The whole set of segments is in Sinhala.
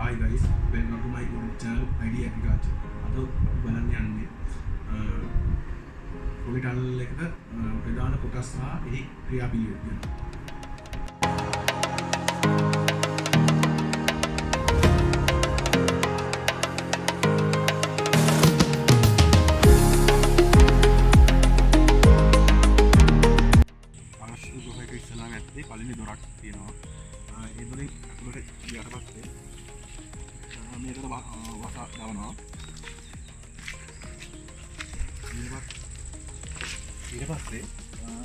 Hi guys, welcome to my YouTube channel ID Agriculture. අද අපි බලන්න යන්නේ පොලි ටනල් එකක ප්‍රධාන කොටස් සහ එහි ක්‍රියාපිළිවෙල ගැන. අවශ්‍ය දුරක ඉස්සලා නැත්තේ පළවෙනි දොරක් තියෙනවා. ඒ දොරෙන් අතුලට ගියාට පස්සේ මේකට වසා දානවා. ඊට පස්සේ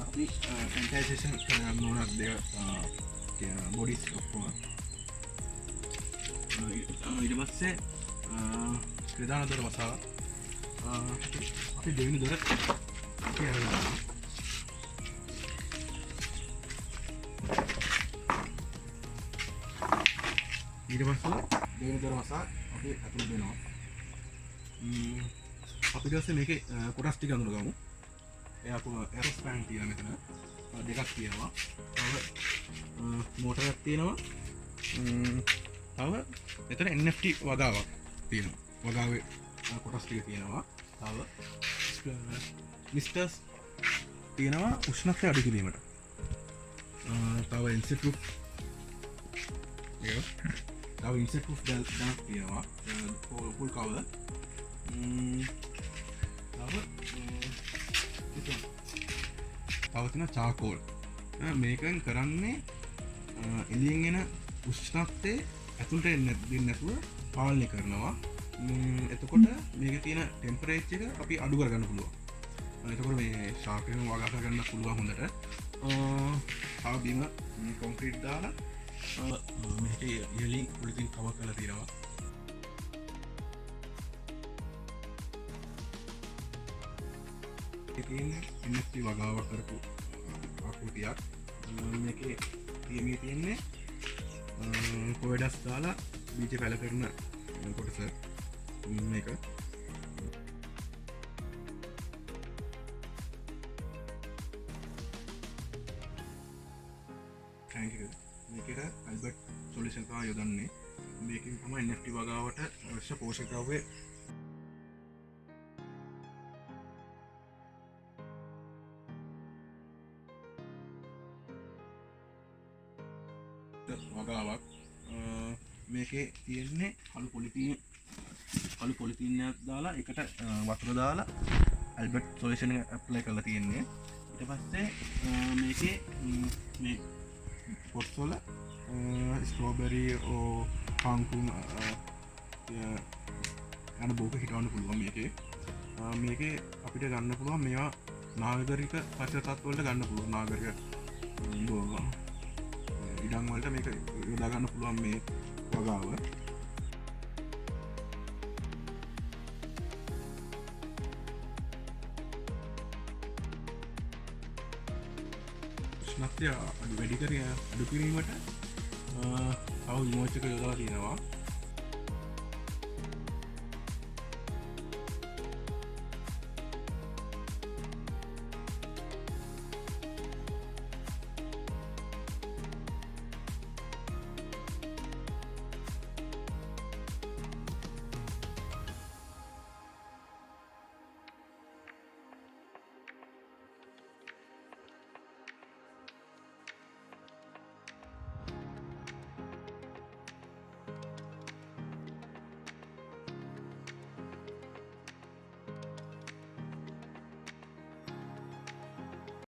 අපි සැනිටයිසේෂන් කරන්න ඕන දෙක බොඩිස් ඔක්කොම. ඊට පස්සේ ප්‍රධාන දොර වසා අපි දෙවෙනි දොර අපි අරගන්නවා. ඊට පස්සේ දෙවෙනි දොර වසා අපි අතුරු දෙනවා. අපි ඊට පස්සේ මේකේ කොටස් ටික අඳුරගමු. එයාක ස්පෑන් තියෙනවා මෙතන දෙකක් තියෙනවා. තව මෝටරයක් තියෙනවා. තව එතන NFT වගාවක් තියෙනවා. වගාවේ කොටස් ටික තියෙනවා. තව මිස්ටර්ස් තියෙනවා උෂ්ණත්වය අඩු කිරීමට. තව ඉන්සෙට් ප්‍රූෆ් තව ඉන්සෙට් ප්‍රූෆ් දැල්ක් තියෙනවා. Full cover. තවතින චාකෝල්. මේකෙන් කරන්නේ එළියෙන් එන උෂ්ණත්වය ඇතුළට එන්නේ නැතුව පාලනය කරනවා. එතකොට මේකේ තියෙන ටෙම්පරේචර් එක අපි අඩු කරගන්න පුළුවන්. එතකොට මේ ශාකයෙන් වගා කරගන්න පුළුවන් හොඳට. ආ බිම කොන්ක්‍රීට් දාලා මේකේ ඉහළින් උඩින් කවර් කරලා තියෙනවා. NFT වගාවක් කරපු ආකෘතියක්. මේකේ තියෙන්නේ කොයඩස් දාලා බීජ පැල කරන කොටස මේක. මේකට ඇල්බර්ට් සොලියුෂන් තමයි යොදන්නේ. මේකෙන් තමයි NFT වගාවට අවශ්‍ය පෝෂක ද්‍රව්‍ය වගාවක්. මේකේ තියෙන්නේ අලු පොලිතීනයක් දාලා එකට වතුර දාලා ඇල්බර්ට් සොලියුෂන් එක ඇප්ලයි කරලා තියෙන්නේ. ඊට පස්සේ මේකේ මේ පොට්ස් වල ස්ට්‍රෝබෙරි කාංකුන් යන බෝක හිටවන්න පුළුවන්. මේකේ අපිට ගන්න පුළුවන් මේවා නාගරික පශ්චාත් වලට ගන්න පුළුවන්. නාගරික ඉඩම් වලට මේක යොදා ගන්න පුළුවන් මේ වගාව. උෂ්ණත්වය අඩු කිරීමට තව විමෝචක යොදලා තියෙනවා.